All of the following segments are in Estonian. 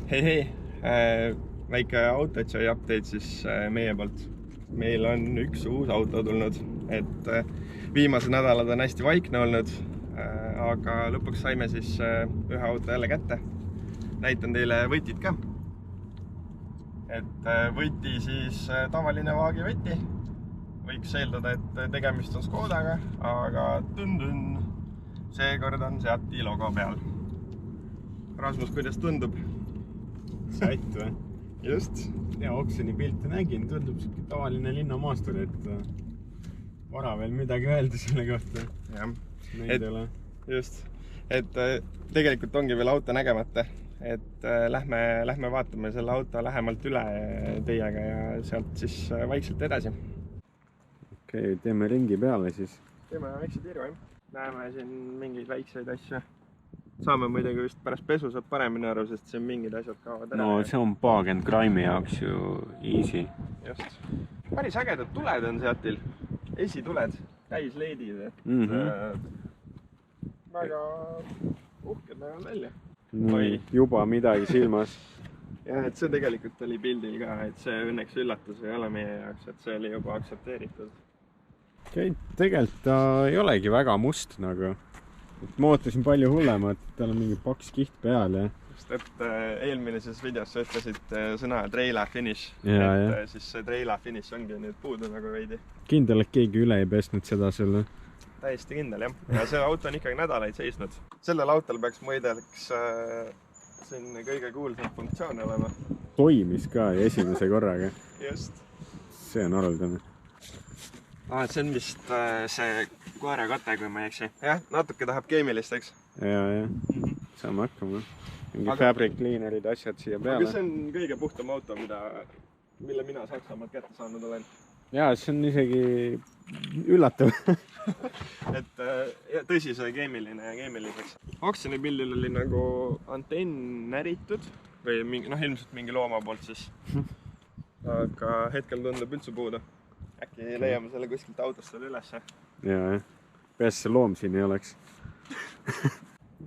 Hei, väike autotšai update siis meie poolt. Meil on üks uus auto tulnud, et viimased nädalad on hästi vaikne olnud, aga lõpuks saime siis ühe auto jälle kätte. Näitan teile võtid ka. Et võti siis tavaline vaagivõti. Võiks eeldada, et tegemist on Škodaga, aga seekord on Seati logo peal. Rasmus, kuidas tundub? Satt või? Just. Ja oksjoni pilte nägin, tundub siuke tavaline linnamaastur, et vara veel midagi öelda selle kohta. Jah, just. Et tegelikult ongi veel auto nägemata, et lähme vaatame selle auto lähemalt üle teiega ja sealt siis vaikselt edasi. Okei, teeme ringi peale siis. Teeme väikse tiiru, jah. Näeme siin mingeid väikseid asju. Saame muidugi vist pärast pesu saab paremini aru, sest siin mingid asjad kaovad ära. No see on Park and Crime'i jaoks ju easy. Just. Päris ägedad tuled on Seatil. Esituled, täisleidid. Väga uhked näevad välja. Juba midagi silmas. Ja, et see tegelikult oli pildil ka, et see õnneks üllatus ei ole meie jaoks, et see oli juba aksepteeritud. Okei, tegelikult ta ei olegi väga must nagu. Ma ootasin palju hullemat, tal on mingi paks kiht peal ja... Just, et eelmises videos sa ütlesid sõna trailer finish. Siis see trailer finish ongi nüüd puudu nagu veidi. Kindel, et keegi üle ei pesnud seda sulle? Täiesti kindel, jah. Ja see auto on ikkagi nädalaid seisnud. Sellel autol peaks muideks siin kõige kuulsam funktsioon olema. Toimis ka esimese korraga. Just. See on haruldane. See on vist see koera kate, kui ma ei eksi. Jah, natuke tahab keemilist, eks? Ja. Saame hakkama. Mingi fabric cleanerid, asjad siia peale. Aga see on kõige puhtam auto, mille mina Saksamaalt kätte saanud olen. Jaa, see on isegi üllatav. Et tõsi, see keemiline ja keemiliseks. Oksjoni pildil oli nagu antenn näritud või ilmselt mingi looma poolt siis. Aga hetkel tundub üldse puudu. Äkki leiame selle kuskilt autost veel üles. Jaa, peas see loom siin ei oleks.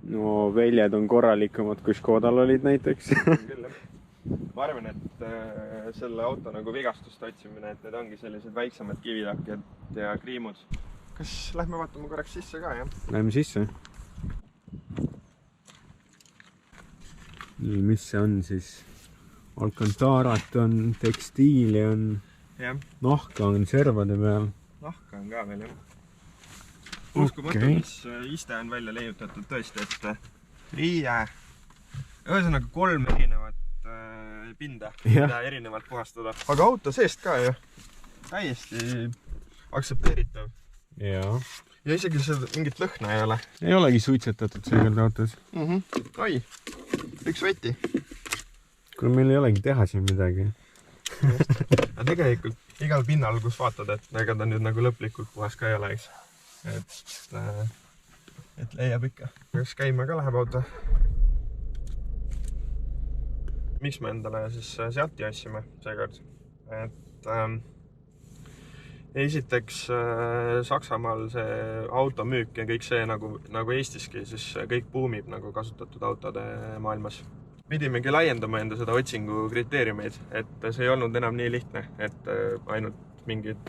No väljed on korralikumad, kui Škodal olid näiteks. Ma arvan, et selle auto nagu vigastust otsimine, et need ongi sellised väiksemad kividakjad ja kriimud. Kas lähme vaatame korraks sisse ka, jah? Lähme sisse. Nii, mis see on siis? Alcantarat on, tekstiili on, nahka on servade peal. Nahka on ka veel, jah. Uskumatu, mis iste on välja leiutatud tõesti, et riie. Ühesõnaga 3 erinevat pinda, mida erinevalt puhastada. Aga auto seest ka ju täiesti aktsepteeritav. Jaa. Ja isegi mingit lõhna ei ole. Ei olegi suitsetatud seekord autos. Oi, üks võti. Kui meil ei olegi teha siin midagi. Ja tegelikult igal pinnal, kus vaatad, et ega ta nüüd nagu lõplikult puhas ka ei ole, eks. Et leiab ikka. Kas käima ka läheb auto? Miks me endale siis Seati ossime seekord? Et esiteks Saksamaal see automüük ja kõik see nagu Eestiski, siis kõik buumib nagu kasutatud autode maailmas. Pidimegi laiendama enda seda otsingu kriteeriumeid, et see ei olnud enam nii lihtne, et ainult mingid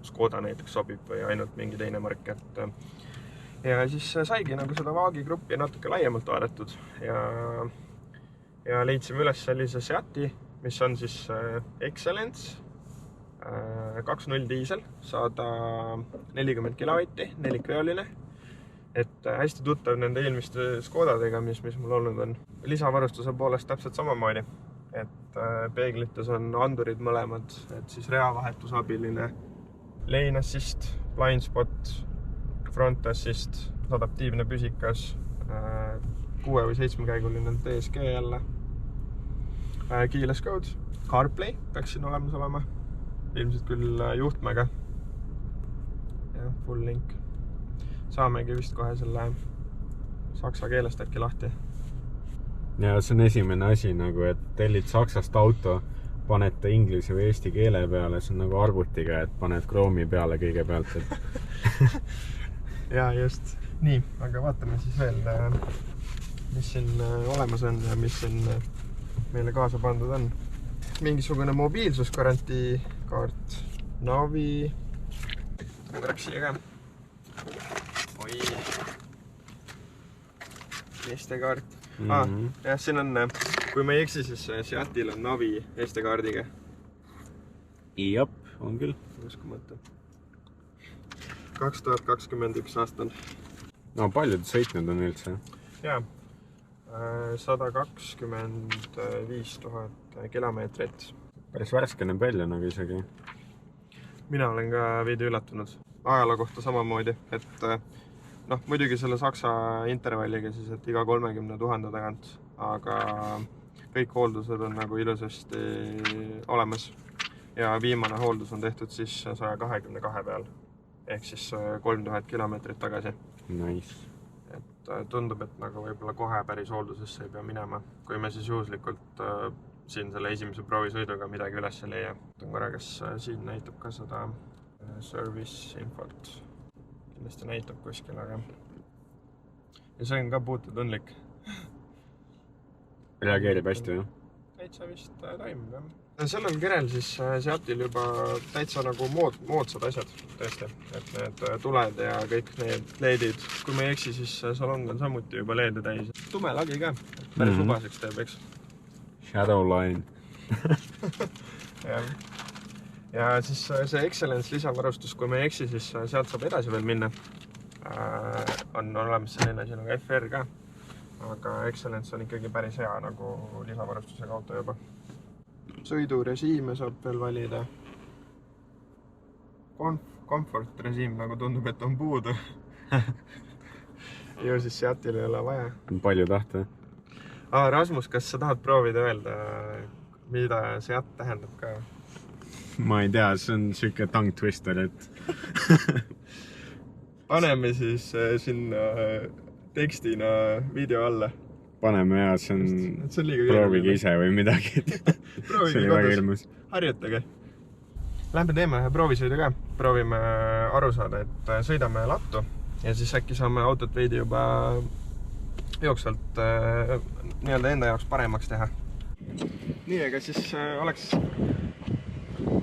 Škoda näiteks sobib või ainult mingi teine mark. Ja siis saigi nagu seda vaagigruppi natuke laiemalt vaadatud ja leidsime üles sellise Seati, mis on siis Excellence 2.0 diisel, 140 kilovatti, nelikveoline. Et hästi tuttav nende eelmiste Škodadega, mis mul olnud on. Lisavarustuse poolest täpselt samamoodi, et peeglites on andurid mõlemad, et siis reavahetusabiline lane assist, blind spot, front assist, adaptiivne püsikas, 6 või 7 käiguline DSG jälle, keyless code, CarPlay peaks siin olemas olema, ilmselt küll juhtmega ja full link. Saamegi vist kohe selle saksa keelest äkki lahti. Ja see on esimene asi nagu, et tellid Saksast auto, panete inglise või eesti keele peale, see on nagu arvutiga, et paned Chrome'i peale kõigepealt. Ja just. Nii, aga vaatame siis veel, mis siin olemas on ja mis siin meile kaasa pandud on. Mingisugune mobiilsusgarantii kaart, navi. Korraks siia ka. Oi. Eesti kaart. Jah, siin on, kui ma ei eksi, siis Seatil on navi Eesti kaardiga. Jop, on küll. Uskumatu. 2021 aastal. No paljud sõitnud on üldse? Jaa. 125 000 kilomeetrit. Päris värske näeb välja nagu isegi. Mina olen ka veidi üllatunud. Ajala kohta samamoodi, et muidugi selle Saksa intervalliga siis, et iga 30 000 tagant, aga kõik hooldused on nagu ilusasti olemas. Ja viimane hooldus on tehtud siis 122 peal, ehk siis 3000 kilomeetrit tagasi. Nice. Et tundub, et nagu võib-olla kohe päris hooldusesse ei pea minema, kui me siis juhuslikult siin selle esimese proovisõiduga midagi üles ei leia. Korra, kas siin näitab ka seda service infot. Kindlasti näitab kuskil, aga ja see on ka puututundlik. Reageerib hästi, jah? Täitsa vist toimib, jah. Sellel kerel siis Seatil juba täitsa nagu moodsad asjad, tõesti. Et need tuled ja kõik need LED-id. Kui ma ei eksi, siis salong on samuti juba LED-e täis. Tume lagi ka, päris lubaseks teeb, eks? Shadowline. Ja siis see Excellence lisavarustus, kui ma ei eksi, siis sealt saab edasi veel minna. On olemas selline asi nagu FR ka, aga Excellence on ikkagi päris hea nagu lisavarustusega auto juba. Sõidurežiime saab veel valida. Comfort režiim nagu tundub, et on puudu. Ju siis Seatil ei ole vaja. Palju tahta. Rasmus, kas sa tahad proovida öelda, mida Seat tähendab ka? Ma ei tea, see on siuke tongue twister, et paneme siis sinna tekstina video alla. Paneme ja see on proovige ise või midagi. See oli väga ilmus. Harjutage. Lähme teeme ühe proovisõidu ka. Proovime aru saada, et sõidame lattu ja siis äkki saame autot veidi juba jooksvalt nii-öelda enda jaoks paremaks teha. Nii, aga siis oleks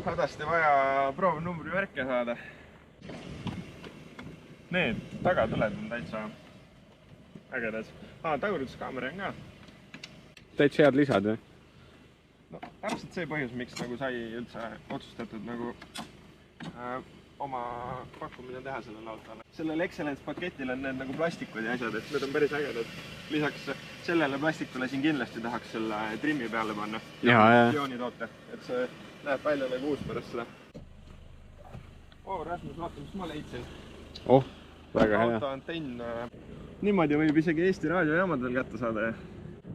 hädasti vaja proovnumbri värke saada. Need tagatuled on täitsa ägedad. Tagurduskaamera on ka. Täitsa head lisad, või? No, täpselt see põhjus, miks nagu sai üldse otsustatud nagu oma pakkumine teha sellele autole. Sellel Excellence paketil on need nagu plastikud ja asjad, et need on päris ägedad. Lisaks sellele plastikule siin kindlasti tahaks selle trimmi peale panna. Joonitoote, et see läheb välja nagu uus pärast seda. Rasmus, vaata, mis ma leidsin. Väga hea. Auto antenn. Niimoodi võib isegi Eesti raadiojaamadel kätte saada.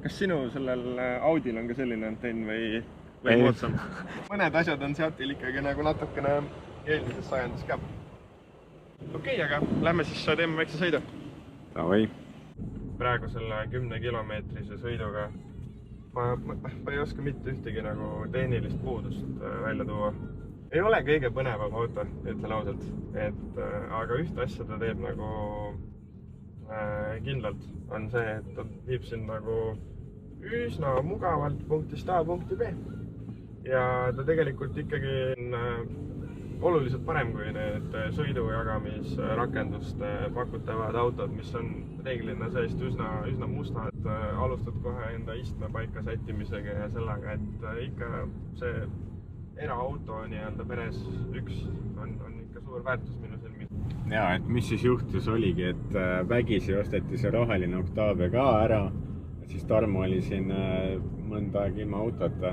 Kas sinu sellel Audil on ka selline antenn või moodsam? Mõned asjad on Seatil ikkagi nagu natukene eelmises sajandis ka. Okei, aga lähme siis teeme väikse sõidu. Davai. Praegu selle 10 kilomeetrise sõiduga ma ei oska mitte ühtegi nagu tehnilist puudust välja tuua. Ei ole kõige põnevam auto, ütlen ausalt, aga ühte asja ta teeb nagu kindlalt on see, et ta viib sind nagu üsna mugavalt punktist A punkti B. Ja ta tegelikult ikkagi on oluliselt parem kui need sõidujagamisrakenduste pakutavad autod, mis on reeglina seest üsna mustad. Alustad kohe enda istme paika sättimisega ja sellega, et ikka see eraauto nii-öelda peres üks on ikka suur väärtus minu silmis. Ja, et mis siis juhtus oligi, et vägisi osteti see roheline Octavia ka ära. Siis Tarmo oli siin mõnda aega ilma autota.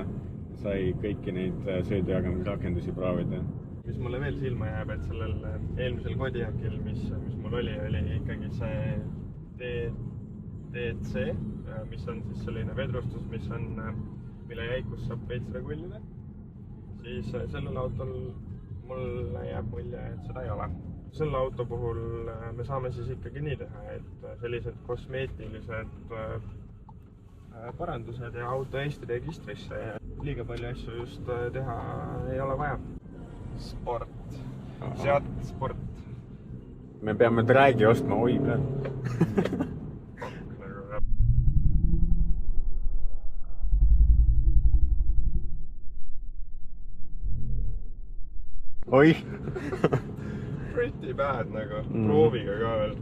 Sai kõiki neid sõidujagamisrakendusi proovida. Mis mulle veel silma jääb, et sellel eelmisel Kodiaqil, mis mul oli ikkagi see DC, mis on siis selline vedrustus, mille jäikus saab veits regullida. Siis sellel autol mulle jääb mulje, et seda ei ole. Selle auto puhul me saame siis ikkagi nii teha, et sellised kosmeetilised parandused ja auto Eesti registrisse ja liiga palju asju just teha ei ole vaja. Sport. Seat sport. Me peame dragi ostma, oi praegu. 1 oi. Pretty bad nagu, prooviga ka veel.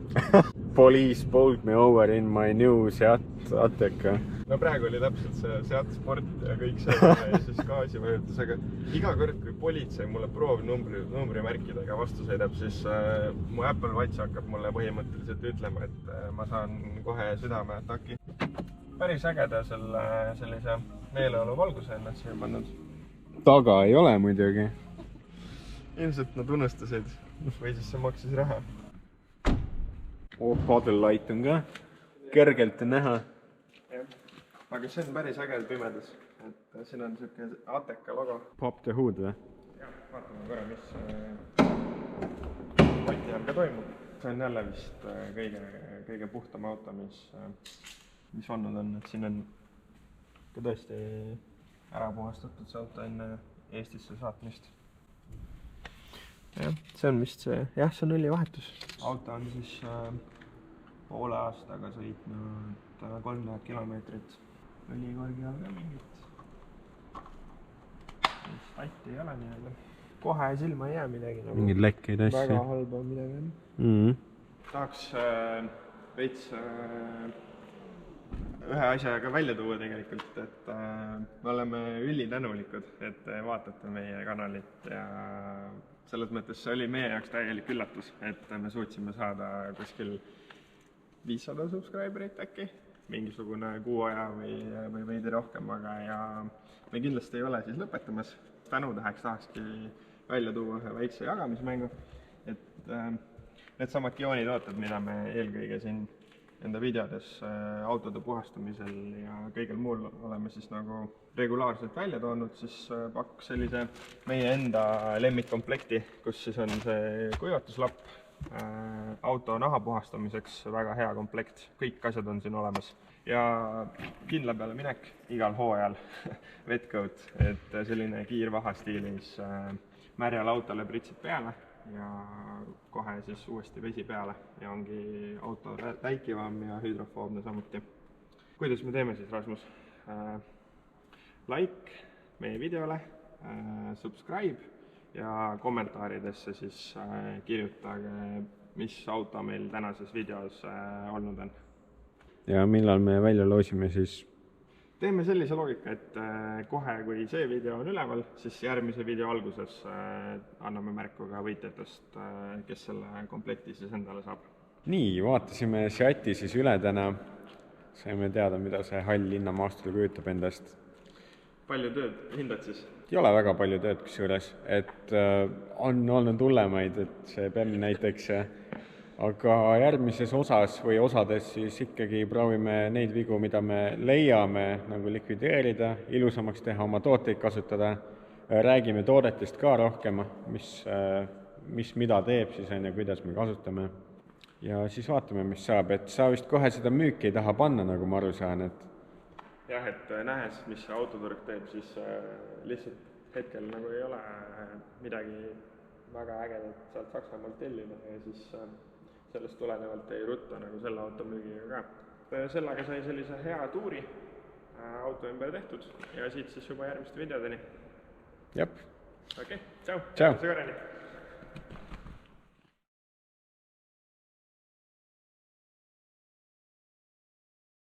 Police pulled me over in my new Seat Ateca. No praegu oli täpselt see Seat Sport ja kõik see ja siis gaasivajutus, aga iga kord, kui politsei mulle numbrimärkidega vastu sõidab, siis mu Apple Watch hakkab mulle põhimõtteliselt ütlema, et ma saan kohe südameataki. Päris ägeda sellise meeleolu valguse ennast siia pannud. Taga ei ole muidugi. Ilmselt nad unustasid või siis see maksis raha. Paddle light on ka kergelt näha. Aga see on päris äge pimedas, et siin on siuke Ateca logo. Pop the hood või? Jah, vaatame korra, mis Mati all ka toimub. See on jälle vist kõige puhtam auto, mis olnud on, et siin on ka tõesti ära puhastatud see auto enne Eestisse saatmist. Jah, see on vist see, jah, see on õlivahetus. Auto on siis poole aastaga sõitnud 3000 kilomeetrit. Õlikorgi all ka mingit. Statti ei ole nii-öelda. Kohe silma ei jää midagi. Mingid lekkeid asju. Väga halba midagi on. Tahaks veits ühe asjaga välja tuua tegelikult, et me oleme ülitänulikud, et te vaatate meie kanalit ja selles mõttes see oli meie jaoks täielik üllatus, et me suutsime saada kuskil 500 subscriberit äkki, mingisugune kuu aja või veidi rohkem, aga ja me kindlasti ei ole siis lõpetamas. Tänutäheks tahakski välja tuua ühe väikse jagamismängu, et need samad kioonitooted, mida me eelkõige siin enda videodes autode puhastamisel ja kõigel muul oleme siis nagu regulaarselt välja toonud, siis pakk sellise meie enda lemmikkomplekti, kus siis on see kuivatuslapp, auto naha puhastamiseks väga hea komplekt, kõik asjad on siin olemas ja kindla peale minek igal hooajal wetcoat, et selline kiirvaha stiilis märjal autole pritsid peale ja kohe siis uuesti vesi peale ja ongi auto läikivam ja hüdrofoobne samuti. Kuidas me teeme siis, Rasmus? Like meie videole, subscribe ja kommentaaridesse siis kirjutage, mis auto meil tänases videos olnud on. Ja millal me välja loosime siis? Teeme sellise loogika, et kohe kui see video on üleval, siis järgmise video alguses anname märku ka võitjatest, kes selle komplekti siis endale saab. Nii, vaatasime Seati siis üle täna. Saime teada, mida see hall linnamaastur kujutab endast. Palju tööd hindad siis? Ei ole väga palju tööd kusjuures, et on olnud hullemaid, et see BEM näiteks, aga järgmises osas või osades siis ikkagi proovime neid vigu, mida me leiame, nagu likvideerida, ilusamaks teha, oma tooteid kasutada, räägime toodetest ka rohkem, mis mida teeb siis on ja kuidas me kasutame ja siis vaatame, mis saab, et sa vist kohe seda müüki ei taha panna, nagu ma aru saan, et jah, et nähes, mis see autoturg teeb, siis lihtsalt hetkel nagu ei ole midagi väga ägedat sealt Saksamaalt tellida ja siis sellest tulenevalt ei rutta nagu selle auto müügiga ka. Sellega sai sellise hea tuuri auto ümber tehtud ja siit siis juba järgmiste videodeni. Jep. Okei, tšau. Tšau.